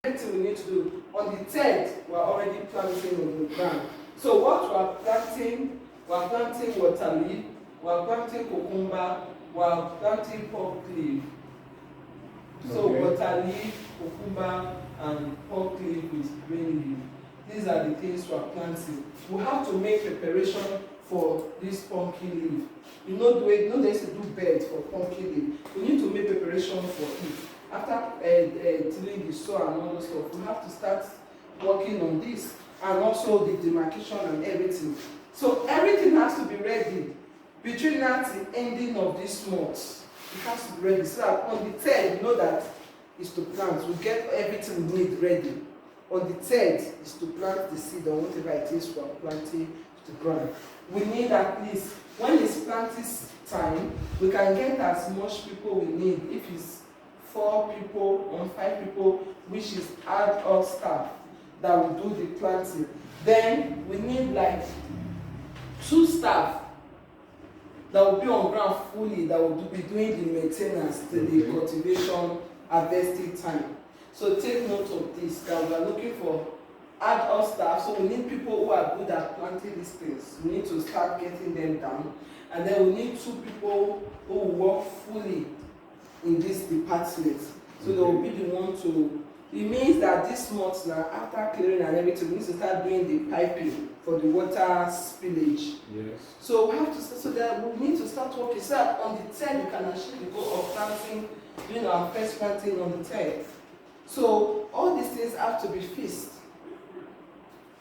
everything we need to do. On the 3rd, we are already planting on the ground. So what we are planting water leaf, we are planting cucumber, we are planting pork leaf. So water leaf, cucumber, and pork leaf with green leaf. These are the things we are planting. We have to make preparation for this pumpkin leaf. You know there's to do bed for pumpkin leaf. We need to make preparation for it. After tilling the soil and all those stuff, we have to start working on this, and also the demarcation and everything. So everything has to be ready between now and the ending of this month. It has to be ready so that on the 3rd, you know that is to plant. We get everything we need ready. On the 3rd is to plant the seed or whatever it is we are planting to the ground. We need at least, when it's planting time, we can get as much people we need. If it's 4 people or 5 people, which is adult staff that will do the planting, then we need like 2 staff that will be on ground fully, that will be doing the maintenance till the cultivation harvesting time. So take note of this, that we are looking for adult staff. So we need people who are good at planting these things. We need to start getting them down. And then we need 2 people who will work fully in this department. So they will be the one to, it means that this month now, after clearing and everything, we need to start doing the piping for the water spillage. Yes. So we have to, so that we need to start working. So on the 10th, we can achieve the goal of planting, doing our first planting on the 10th. So all these things have to be fixed.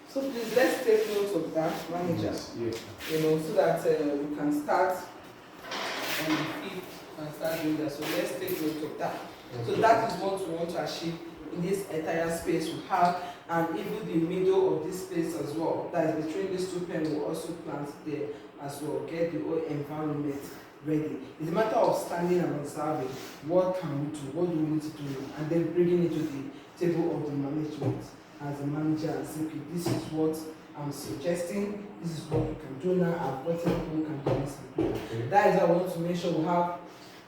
So please, let's take note of that, manager. Yes. Yes. You know, so that we can start on the 5th and start doing that. So let's take note of that. Okay. So that is what we want to achieve in this entire space we have, and even the middle of this space as well. That is between these 2 pens, we'll also plant there as well. Get the whole environment ready. It's a matter of standing and observing. What can we do? What do we need to do? And then bringing it to the table of the management as a manager and say, okay, this is what I'm suggesting. This is what we can do now. I've got people who can do this. Okay. That is why I want to make sure we have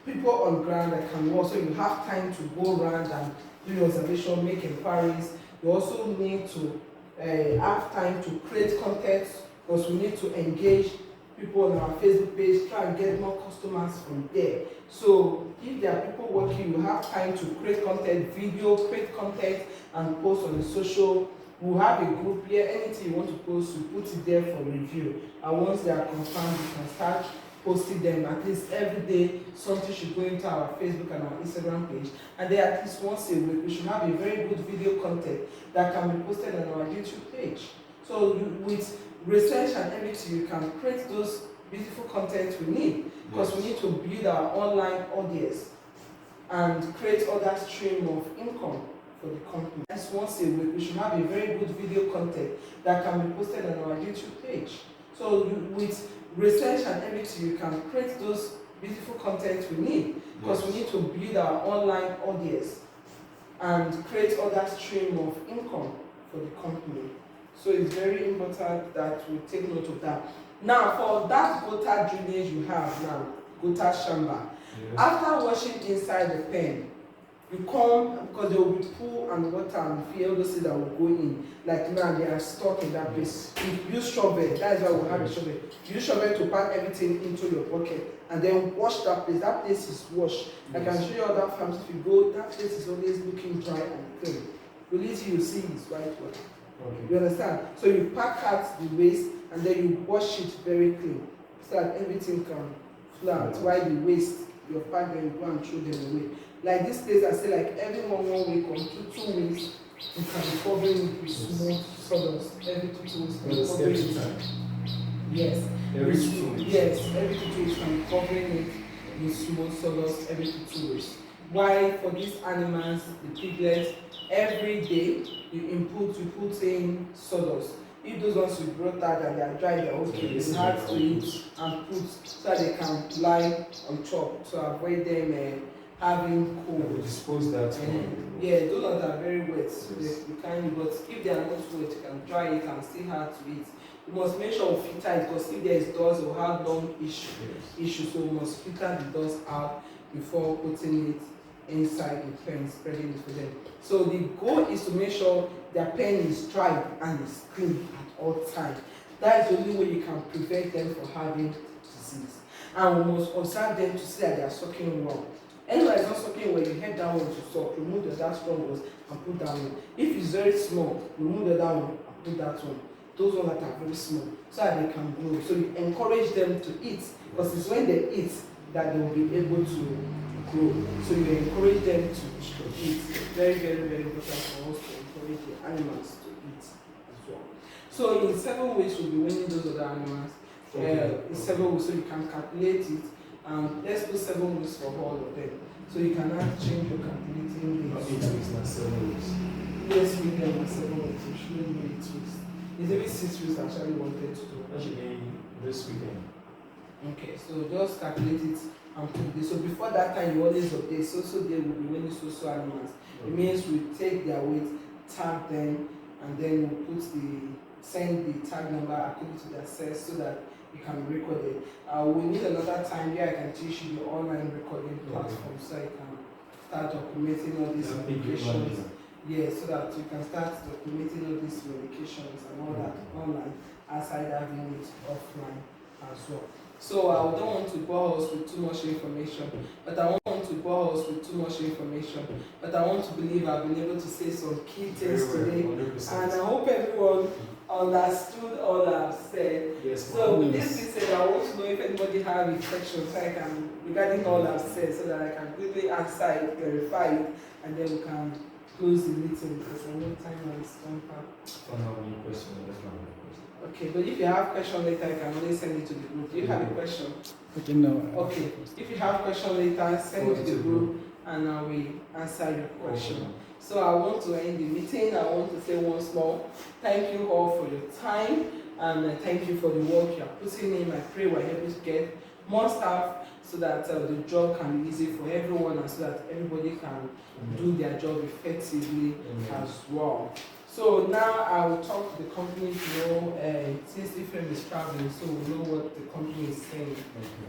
people on ground that can work. So you have time to go around and do your observation, make inquiries. You also need to have time to create content, because we need to engage people on our Facebook page, try and get more customers from there. So if there are people working, you have time to create content, video, create content, and post on the social. We'll have a group here. Anything you want to post, you put it there for review. And once they are confirmed, you can start posting them. At least every day, something should go into our Facebook and our Instagram page. And then at least once a week, we should have a very good video content that can be posted on our YouTube page. So with research and everything, you can create those beautiful content we need, because we need to build our online audience and create other stream of income for the company. That's once a week, we should have a very good video content that can be posted on our YouTube page. So with research and everything, you can create those beautiful content we need, because we need to build our online audience and create other stream of income for the company. So it's very important that we take note of that. Now, for that gutter drainage you have now, gutter chamber, after washing inside the pen, you come, because there will be pool and water and field, those things that will go in. Like now, they are stuck in that place. You use shovel, that is why we have a shovel. You use shovel to pack everything into your bucket and then wash that place. That place is washed. I can show you other farms. If you go, that place is always looking dry and clean. The least you see is white water. Okay. You understand? So you pack out the waste and then you wash it very clean so that everything can flow out. While the waste, you pack them, you go and throw them away. Like this place, I say like every 1 week or 2 weeks, you can be covering it with small sawdust. Every 2 weeks, yes. Every 2 weeks. Yes, every 2 weeks, you can be covering it with small sawdust every 2 weeks. Why for these animals, the piglets, every day you put in sawdust. If those ones you brought out and they are dry, they are okay. You have to eat and put so that they can lie on top to avoid them having cold. Dispose that. Yeah, those ones are very wet. So you can't. But if they are not wet, you can dry it and still hard to eat. You must make sure we filter it, because if there is dust, you will have lung issues. So we must filter the dust out before putting it inside the pen, spreading it for them. So the goal is to make sure their pen is dry and is clean at all times. That is the only way you can prevent them from having disease. And we must observe them to see that they are sucking well. Anyone is not sucking well, you help that one to suck, remove the other strong ones and put that one. If it's very small, remove the other one and put that one. Those ones that are very small, so that they can grow. So you encourage them to eat, because it's when they eat that they will be able to grow. So you encourage them to eat. Very, very, very important for us to encourage the animals to eat as well. So in 7 weeks we'll be winning those other animals. In 7 weeks, so you can calculate it. Let's put 7 weeks for all of them. So you can now change your calculating days. 8 weeks, not 7 weeks. Yes, we can have 7 weeks. We shouldn't do 8 weeks. It's every 6 weeks actually wanted to do. Actually, this weekend. Okay, so just calculate it and put this. So before that time, you always update. So they will be winning so animals. It means we take their weight, tag them, and then we send the tag number according to their sex so that you can record it. We need another time where I can teach you the online recording platform so you can start documenting all these medications. Yes, so that you can start documenting all these medications and all that online outside having it offline as well. So I don't want to bore us with too much information, but I want to bore us with too much information. But I want to believe I've been able to say some key things today, 100%. And I hope everyone understood all I've said. Yes, so with this being said, I want to know if anybody have a question so I can regarding all I've said, so that I can quickly answer it, clarify it, and then we can close the meeting because I know time has gone past. I don't have any question. Okay, but if you have question later, you can always send it to the group. Do you have a question? Okay, no. Okay, if you have question later, send it to the group and I will answer your question. Okay. So I want to end the meeting. I want to say once more, thank you all for your time and thank you for the work you are putting in. I pray we're able to get more staff so that the job can be easy for everyone and so that everybody can do their job effectively as well. So now I will talk to the company to know, since Ephraim is traveling, so we know what the company is saying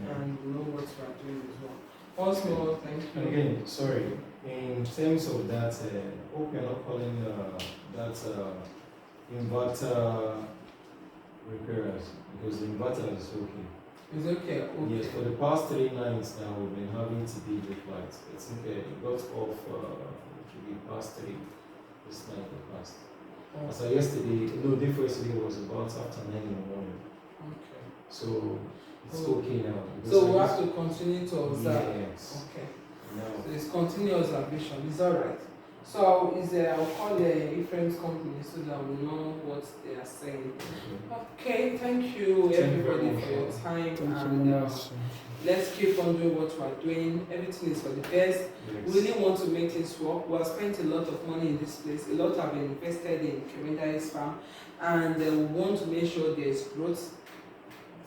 and we know what we are doing as well. Once more, thank you. And again, sorry, in terms of that, hope you're not calling that inverter repairers, because the inverter is okay. It's okay. Yes, for the past 3 nights now, we've been having TD flights. It's okay. It got off to be past 3 this night or past. So yesterday, no, day for yesterday was about after 9 in the morning. Okay. So it's okay now. So we have to continue to observe. Yes. Okay. No. So it's continuous observation. It's alright. So I'll call the Ephraim's company so that we know what they are saying. Okay, thank you everybody for your time. And let's keep on doing what we are doing. Everything is for the best. Yes. We really want to make things work. We have spent a lot of money in this place. A lot have been invested in Kemendai's farm, and we want to make sure there is growth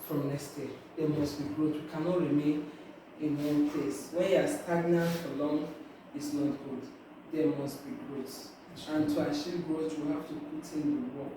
from next year. There must be growth. We cannot remain in one place. When you are stagnant for long, it's not good. There must be growth. And to achieve growth, we have to put in the work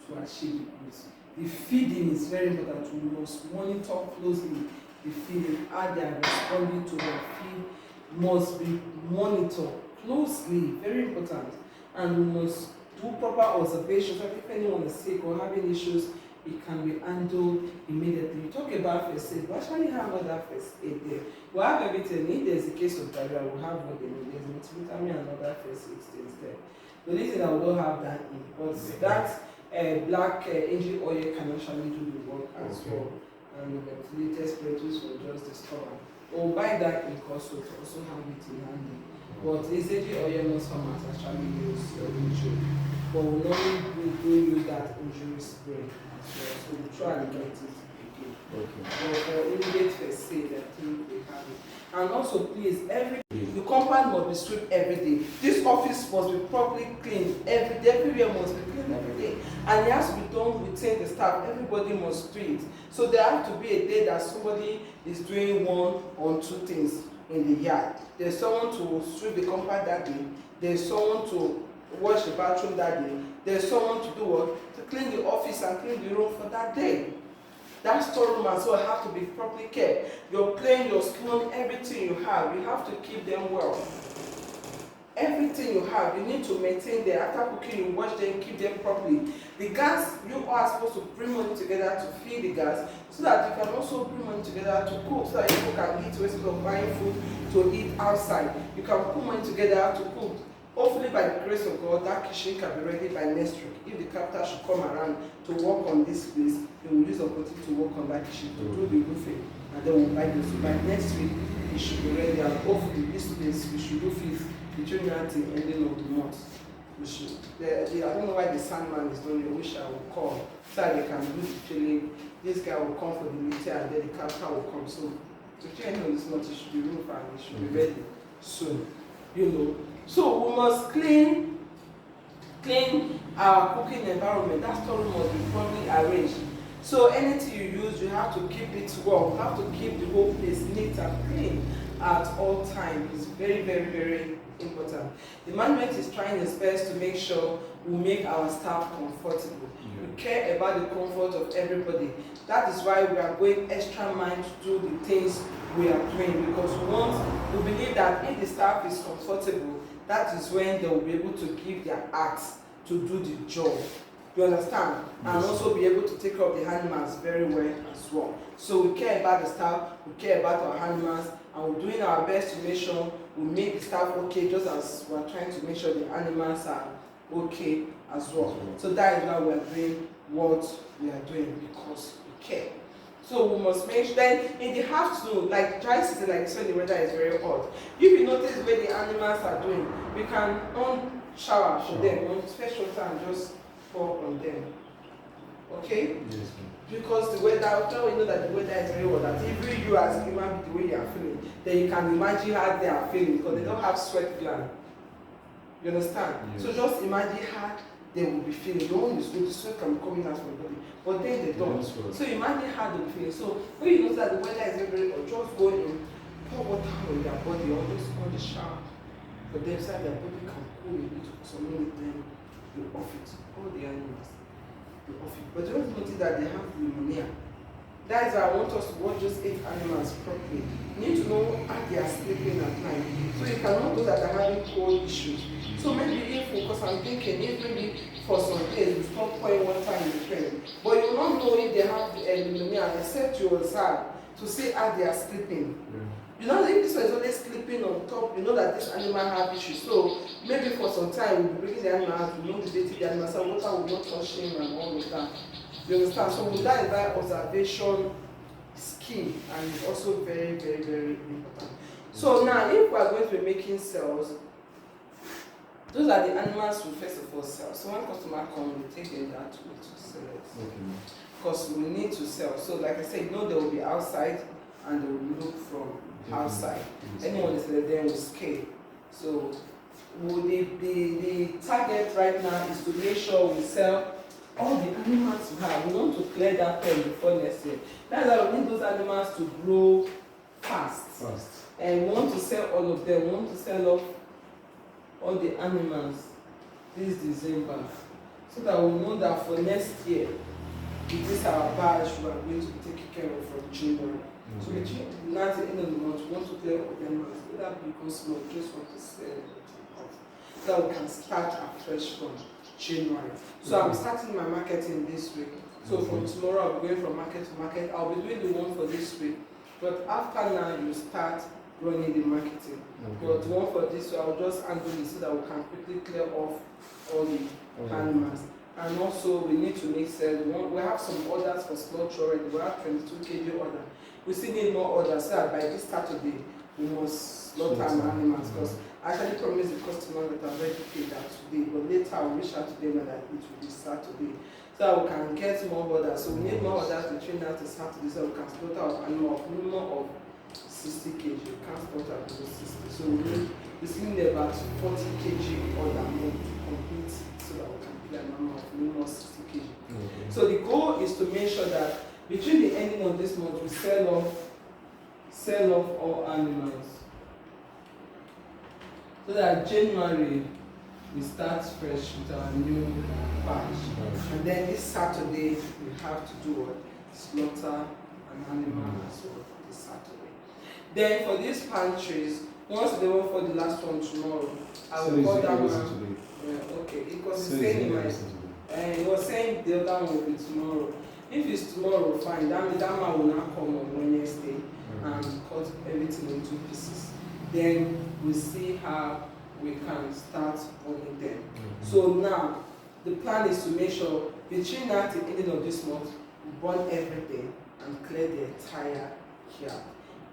to achieve the growth. The feeding is very important. We must monitor closely the feeding, how they are responding to their feed must be monitored closely, very important. And we must do proper observations. If anyone is sick or having issues, it can be handled immediately. You talk about first aid, we actually have other first aid there. We have everything. If there's a case of diarrhea, we have what they need. There's multivitamin and other first aid things there. The only thing that we don't have that in, but that black engine oil can actually do the work as well. And the ventilator spiritus will just discover. Or buy that in Costco to also have it in handy. But it's engine oil most farmers actually use injury. But we normally do use that injury spray as well. So we try and get it again. Okay. But for immediate first aid, I think we have it. And also please, the compound must be swept every day. This office must be properly cleaned every day. Everywhere must be cleaned every day. And it has to be done within the staff. Everybody must do it. So there has to be a day that somebody is doing 1 or 2 things in the yard. There's someone to sweep the compound that day. There's someone to wash the bathroom that day. There's someone to do what? To clean the office and clean the room for that day. That storeroom as well have to be properly kept. Your plane, your spoon, everything you have to keep them well. Everything you have, you need to maintain them. After cooking, you wash them, keep them properly. The gas, you are supposed to bring money together to feed the gas, so that you can also bring money together to cook, so that people can eat instead of buying food to eat outside. You can put money together to cook. Hopefully, by the grace of God, that kitchen can be ready by next week. If the capital should come around to work on this place, they will use the opportunity to work on that kitchen, to do the roofing, and then we'll buy this. So by next week, it should be ready, and hopefully this place, we should do fifth between now and the ending of the month. We should. I don't know why the sandman is doing it. I wish I would call, so that they can do the filling. This guy will come for the meeting, and then the capital will come. So to end on this month, it should be roof and it should be ready soon. So we must clean our cooking environment. That storeroom must be properly arranged. So anything you use, you have to keep it well. You have to keep the whole place neat and clean at all times. It's very, very, very important. The management is trying its best to make sure we make our staff comfortable. We care about the comfort of everybody. That is why we are going extra mile to do the things we are doing, because we believe that if the staff is comfortable, that is when they will be able to give their acts to do the job. You understand? Yes. And also be able to take care of the animals very well as well. So we care about the staff, we care about our animals, and we're doing our best to make sure we make the staff okay, just as we're trying to make sure the animals are okay as well. So that is why we're doing what we are doing, because we care. So we must make sure. Then in the afternoon, like dry season, like this when the weather is very hot, if you notice where the animals are doing, we can on shower for them, on fresh water, and just pour on them. Okay? Yes. Because the weather, after we know that the weather is very hot, that even you as a human being, the way you are feeling, then you can imagine how they are feeling, because they don't have sweat gland. You understand? Yes. So just imagine how they will be feeling. The one is good, the sweat can be coming out from the body, but then they don't. So imagine how they will be feeling. So when you know that the weather is very hot, just go in, pour water on their body, on the shower, for them, so that their body can cool a bit for some minutes, then you off it. All the animals, you off it. But just notice that they have pneumonia. That is why I want us to watch those 8 animals properly. You need to know how they are sleeping at night. So you cannot know that they're having cold issues. So maybe because I'm thinking, if maybe for some days we stop pouring water in the train, but you will not know if they have pneumonia except you observe to see how they are sleeping. Yeah. You know, if this one is always sleeping on top, you know that this animal have issues. So maybe for some time we'll be bringing the animal out, we know the date the animal, so water will not touch him and all of that. You understand? So that is that observation skill, and it's also very, very, very important. So now, if we are going to be making cells, those are the animals we first of all sell. So when customer comes, we take them that way to sell it. Okay. Because we need to sell. So like I said, you know they will be outside and they will look from outside. Anyone is there will scale. So the target right now is to make sure we sell all the animals we have. We want to clear that pen before next year. That's why we need those animals to grow fast. And we want to sell all of them. We want to sell off all the animals this December, so that we know that for next year, it is our batch we are going to be taking care of from January. Mm-hmm. So between now at the end of the month, we want to clear all the animals, whether big or small, just want to sell it off, so that we can start afresh from January. So I'm starting my marketing this week. So from tomorrow I'll be going from market to market. I'll be doing the one for this week. But after now you start running the marketing. Okay. But the one for this week I'll just handle it so that we can quickly clear off all the animals. And also we need to make sales. We have some orders for slaughter already. We have 22 kg order. We still need more orders so that by this Saturday we must slaughter our animals, because I actually promised the customer that I'm ready to pay that today, but later I'll reach out to them that it will be Saturday, so that we can get more orders. So we need more orders between now to Saturday, so we can slaughter our animal of minimum of 60 kg. We can't slaughter below 60. So we still need about 40 kg order more to complete, so that we can play an animal of minimum 60 kg. Okay. So the goal is to make sure that between the ending of this month we sell off all animals, so that January we start fresh with our new batch. And then this Saturday we have to do what? slaughter an animal as well this Saturday. Then for these pantries, once they went for the last one tomorrow, I will call that man. Yeah, okay. It was saying in my, he was saying the other one will be tomorrow. If it's tomorrow, fine. That means that man will not come on Wednesday and cut everything into pieces. Then we see how we can start owning them. So now the plan is to make sure between now till the ending of this month, we burn everything and clear the entire yard.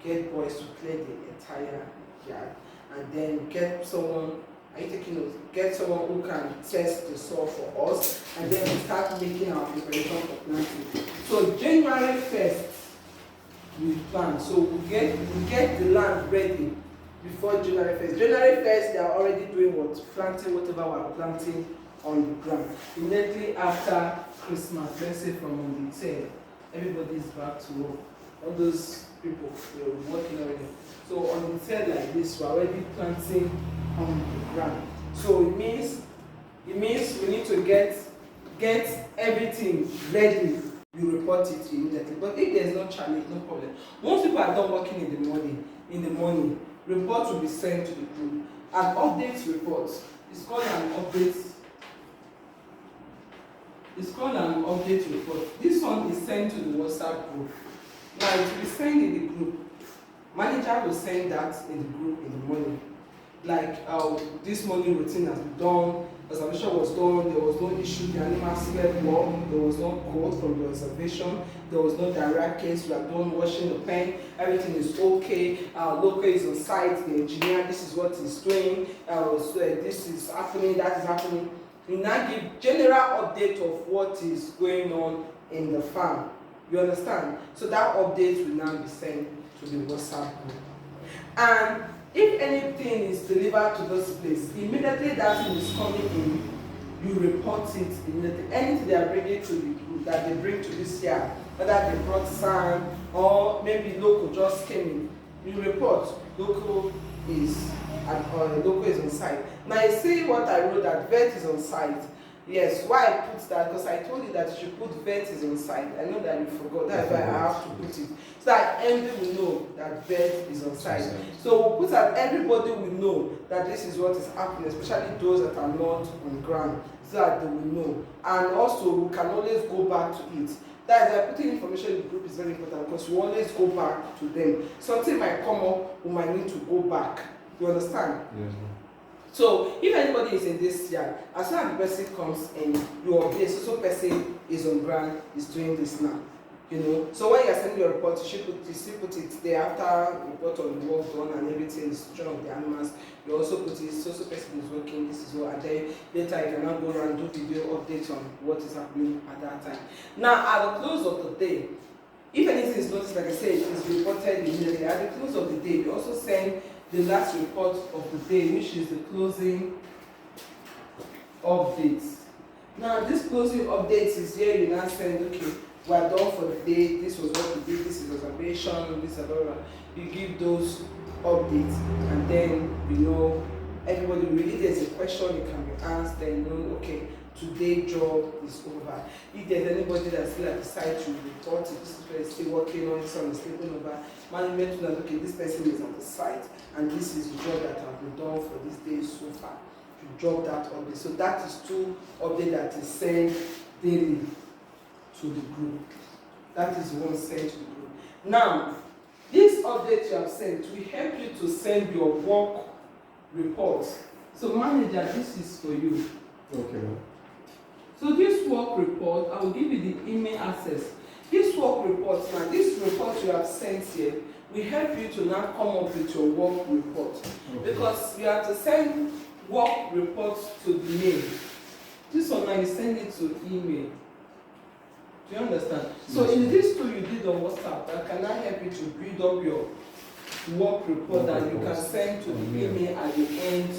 Get boys to clear the entire yard, and then get someone. Are you taking notes? Get someone who can test the soil for us, and then we start making our preparation for planting. So January 1st, we plant. So we get the land ready before January 1st. January 1st, they are already doing what? Planting whatever we are planting on the ground. Immediately after Christmas, let's say from on the 10th, everybody is back to work. All those people, they were working already. So on the 10th like this, we're already planting on the ground. So it means we need to get everything ready. You report it immediately. But if there's no challenge, no problem. Once people are done working in the morning, reports will be sent to the group. An update report is called an update. It's called an update report. This one is sent to the WhatsApp group. Now it will be sent in the group. Manager will send that in the group in the morning. Like this morning routine has been done, observation was done, there was no issue, the animal slept well, there was no cold from the observation, there was no diarrhea case, we are done washing the pen, everything is okay, local is on site, the engineer, this is what he's doing, this is happening, that is happening. We now give general update of what is going on in the farm. You understand? So that update will now be sent to the WhatsApp group. And if anything is delivered to this place, immediately that thing is coming in, you report it immediately. Anything they are bringing to the group that they bring to this yard, whether they brought sand or maybe local just came in, you report. Local is on site. Now you see what I wrote that vet is on site. Yes, why I put that? Because I told you that you should put vet is on site. I know that you forgot. That's why I have to put it. So that everybody will know that vet is on site. So we'll put that everybody will know that this is what is happening, especially those that are not on ground, so that they will know. And also we can always go back to it. That is why putting information in the group is very important, because we always go back to them. Something might come up, we might need to go back. You understand? Yes. So if anybody is in this yard, as soon as the person comes in, you update, so person is on ground, is doing this now. You know, so when you're sending your report, you still put it there after report on the work done and everything, the situation of the animals. You also put it, so person is working, this is what, and then later you can now go around and do video updates on what is happening at that time. Now at the close of the day, if anything is noticed, like I said, it is reported immediately. At the close of the day, we also send the last report of the day, which is the closing updates. Now this closing updates is here you now send, okay, we are done for the day, this was what we did, this is observation, this is blah, blah. You give those updates, and then you know everybody really, there's a question you can be asked, then you know, okay, today's job is over. If there's anybody that's still at the site, you report it, this person is still working on, this one is sleeping over. Management will know, okay, this person is at the site, and this is the job that has been done for this day so far. You drop that update. So that is two updates that is sent daily to the group. That is one sent to the group. Now, this update you have sent will help you to send your work reports. So manager, this is for you. Okay. So this work report, I will give you the email access. This work report, now this report you have sent here, will help you to now come up with your work report. Okay. Because you have to send work reports to the mail. This one now you send it to email. Do you understand? So in this tool you did on WhatsApp, that can now help you to build up your work report that you can send to the email at the end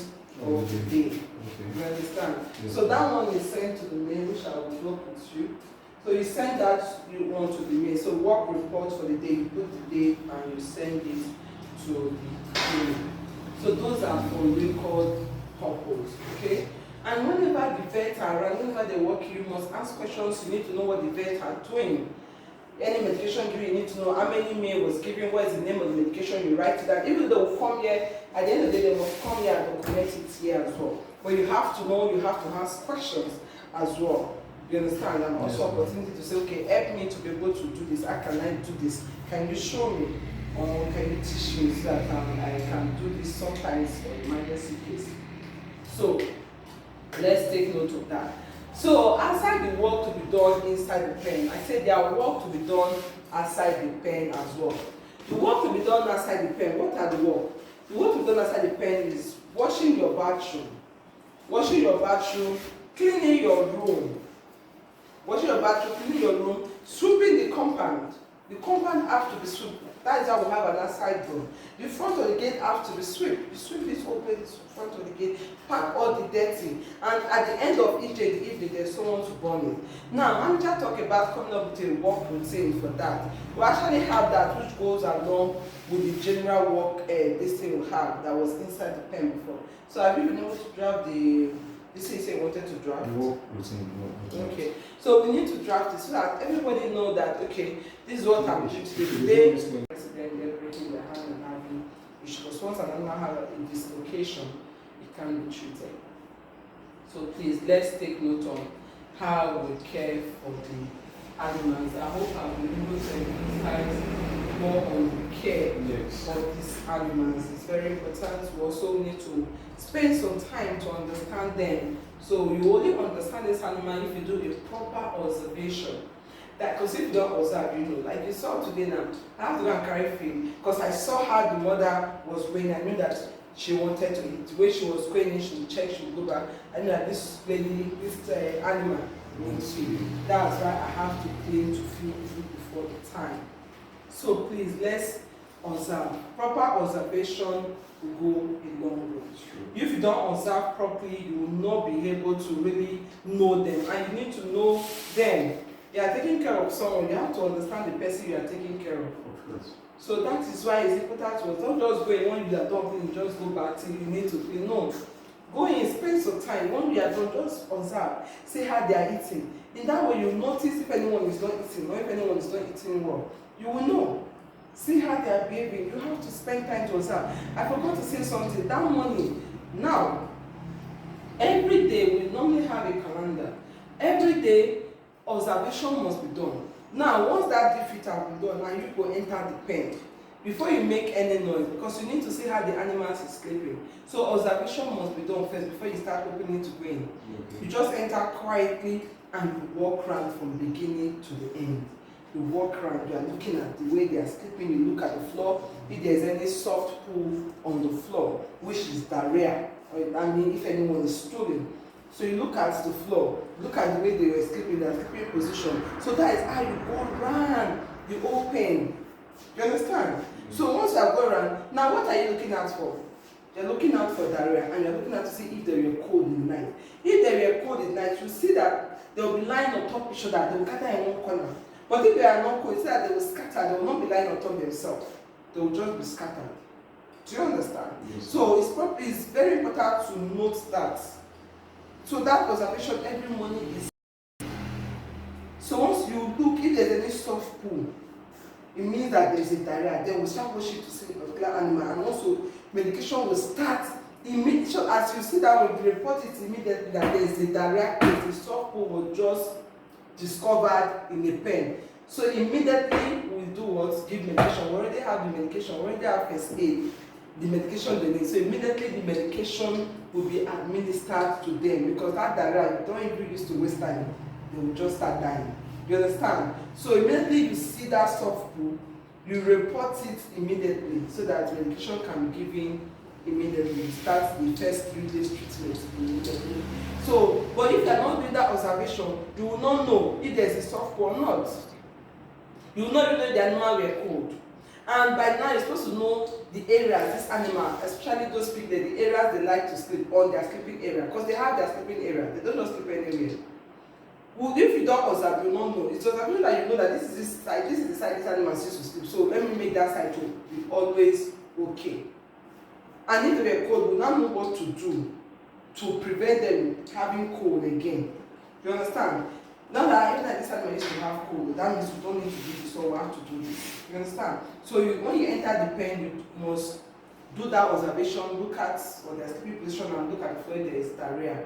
of the day. Okay. You understand? Yes. So that one is sent to the mail, which I will work with you. So you send that one to the mail. So work report for the day, you put the date and you send it to the mail. So those are for record purpose, okay? And whenever the vets are around, whenever they work, you must ask questions. You need to know what the vets are doing. Any medication given, you need to know how many meal was given, what is the name of the medication, you write it down. Even though they will come here, at the end of the day, they must come here and document it here as well. But you have to know, you have to ask questions as well. You understand? And also opportunity to say, okay, help me to be able to do this. How can I do this? Can you show me? Or can you teach me so that I can do this sometimes for emergency case? So let's take note of that. So outside the work to be done inside the pen, I said there are work to be done outside the pen as well. The work to be done outside the pen, what are the work? The work to be done outside the pen is washing your bathroom, cleaning your room, cleaning your room, sweeping the compound. The compound has to be swept. That is how we have an outside room. The front of the gate has to be swept. You sweep this whole place, the front of the gate, pack all the dirty, and at the end of each day, in the evening, there's someone to burn it. Now, manager talk about coming up with a work routine for that. We actually have that, which goes along with the general work this thing we have that was inside the pen before. So have you been able to draft the? This is you wanted to draft. Work routine. Okay, so we need to draft it so that everybody know that okay, this is what I'm doing today. President, they're breaking their hand and having issues. Because once an animal has a dislocation, it can be treated. So please, let's take note on how we care for the animals. I hope I've been able to emphasize more on the care of these animals. It's very important. We also need to spend some time to understand them. So you only understand this animal if you do a proper observation. That because if you don't observe, you know, like you saw today now, I have to go and carry feed because I saw how the mother was going. I knew that she wanted to eat. The way she was going, she would check, she would go back. I knew that this lady, this animal needs feed. That's why I have to clean to feed food before the time. So please, let's observe. Proper observation will go a long way. If you don't observe properly, you will not be able to really know them. And you need to know them. You are taking care of someone, you have to understand the person you are taking care of. So that is why it's important to don't just go in when you are done cleaning, just go back till you need to clean. No. Go in, spend some time. When you are done, just observe. See how they are eating. In that way, you notice if anyone is not eating or if anyone is not eating well. You will know. See how they are behaving. You have to spend time to observe. I forgot to say something. That morning, now, every day we normally have a calendar. Every day, observation must be done. Now, once that defeat has been done, now you go enter the pen. Before you make any noise, because you need to see how the animals is sleeping. So observation must be done first before you start opening to go in. Okay. You just enter quietly and you walk around from beginning to the end. You walk around, you are looking at the way they are sleeping, you look at the floor, if there is any soft poo on the floor, which is diarrhea, I mean if anyone is stooling. So you look at the floor, look at the way they were sleeping, their sleeping position. So that is how you go around the whole pen. You understand? So once you have gone around, now what are you looking out for? You're looking out for diarrhea and you're looking out to see if they were cold in the night. If they were cold in the night, you see that they will be lying on top of each other, they will gather in one corner. But if they are not cold, you see that they will scatter, they will not be lying on top of themselves. They will just be scattered. Do you understand? Yes. So it's very important to note that. So that observation every morning is. So once you look, if there's any soft poo, it means that there is a diarrhea. Then we start washing to see the particular animal, and also medication will start immediately. So as you see that, we report it immediately that there is a diarrhea case. The soft poo was just discovered in a pen. So immediately we do what? Give medication. We already have the medication. We already have first aid. The medication they need. So immediately the medication will be administered to them because that diarrhea, don't even use to waste time. They will just start dying. You understand? So immediately you see that soft poo, you report it immediately so that medication can be given immediately. You start the first 3 days treatment immediately. So, but if you are not doing that observation, you will not know if there is a soft poo or not. You will not know the animal were cold. And by now you're supposed to know the areas, this animal, especially those people, the areas they like to sleep on their sleeping area, because they have their sleeping area. They don't just sleep anywhere. Well, if you don't observe, you don't know. It's observation that you know that this is the side this animal used to sleep. So let me make that side to be always okay. And if they were cold, we now know what to do to prevent them having cold again. You understand? Not that even at this time we used to have code, that means we don't need to do this or we have to do this. You understand? So when you enter the pen, you must do that observation, look at what there's sleeping position and look at where there is diarrhea.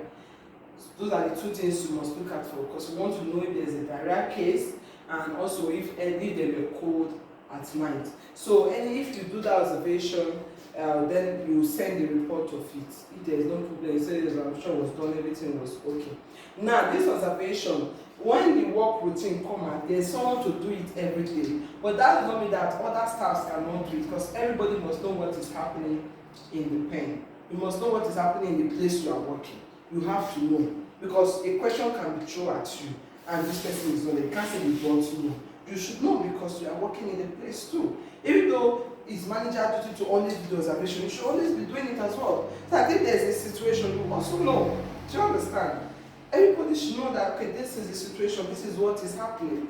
So those are the two things you must look at for, because you want to know if there's a diarrhea case and also if there's a cold at night. So if you do that observation, then you send the report of it. If there is no problem, you say the observation was done, everything was okay. Now this observation, when the work routine come out, there's someone to do it every day. But that does not mean that other staffs cannot do it, because everybody must know what is happening in the pen. You must know what is happening in the place you are working. You have to know, because a question can be thrown at you and this person is not there. You can't say you don't know. You should know, because you are working in a place too. Even though it's manager duty to always do the observation, you should always be doing it as well. So I think there's a situation you also know. Do you understand? Everybody should know that, okay, this is the situation, this is what is happening.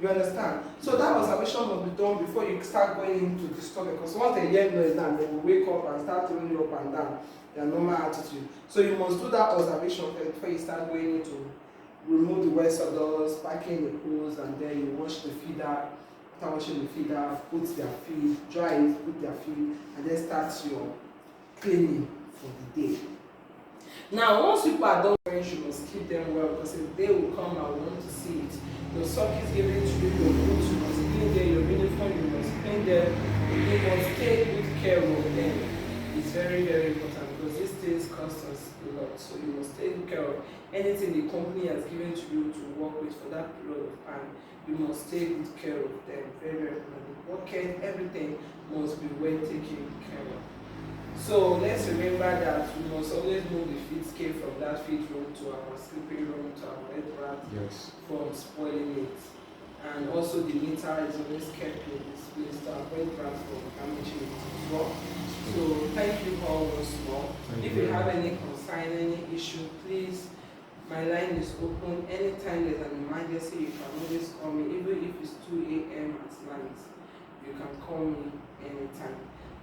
You understand? So that observation must be done before you start going into the store, because once they hear noise now, they will wake up and start throwing you up and down, their normal attitude. So you must do that observation before you start going into remove the wet sawdust, packing the clothes, and then you wash the feeder. After washing the feeder, put their feed, dry it, put their feed, and then start your cleaning for the day. Now, once people are done wearing, you must keep them well, because if they will come and want to see it. Your sock is given to you, your boots, you must clean them, your uniform, you must clean them. You must take good care of them. It's very, very important, because these things cost us a lot. So you must take good care of anything the company has given to you to work with for that period of time. You must take good care of them. Very, very important. The bucket, everything must be well taken care of. So let's remember that we must always move the feed scale from that feed room to our sleeping room to our wet rat, from spoiling it. And also the meter is always kept in this place to avoid rat from damaging it as well. So thank you all once more. If you have any concern, any issue, please, my line is open. Anytime there's an emergency, you can always call me. Even if it's 2 a.m. at night, you can call me anytime.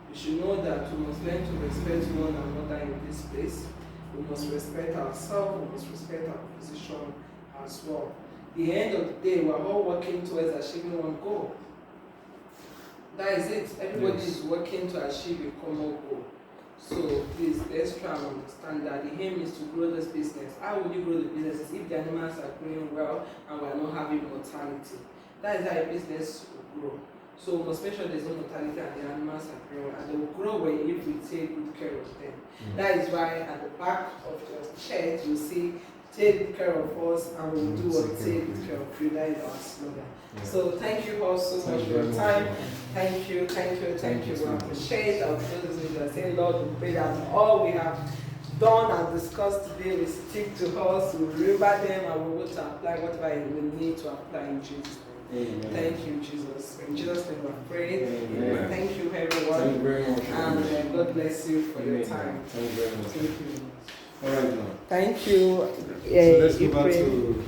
We should know that we must learn to respect one another in this place. We must respect ourselves, we must respect our position as well. At the end of the day, we are all working towards achieving one goal. That is it. Everybody is working to achieve a common goal. So please, let's try and understand that the aim is to grow this business. How will you grow the business if the animals are growing well and we are not having mortality? That is how a business will grow. So we must make sure there's no mortality and the animals are growing, and they will grow well if we take good care of them. That is why at the back of your chest you see, take good care of us and we will do what take good care of you. That is our slogan. So thank you all so much for your time. Thank you. We appreciate our brothers and sisters. Say, Lord, we pray that all we have done and discussed today will stick to us, we remember them, and we will apply whatever we need to apply in Jesus' name. Amen. Thank you, Jesus. In Jesus' name we pray. Amen. Thank you, everyone. Thank you very much. And God bless you for your time. Thank you very much. Thank you. All right, now. Thank you. So let's go back to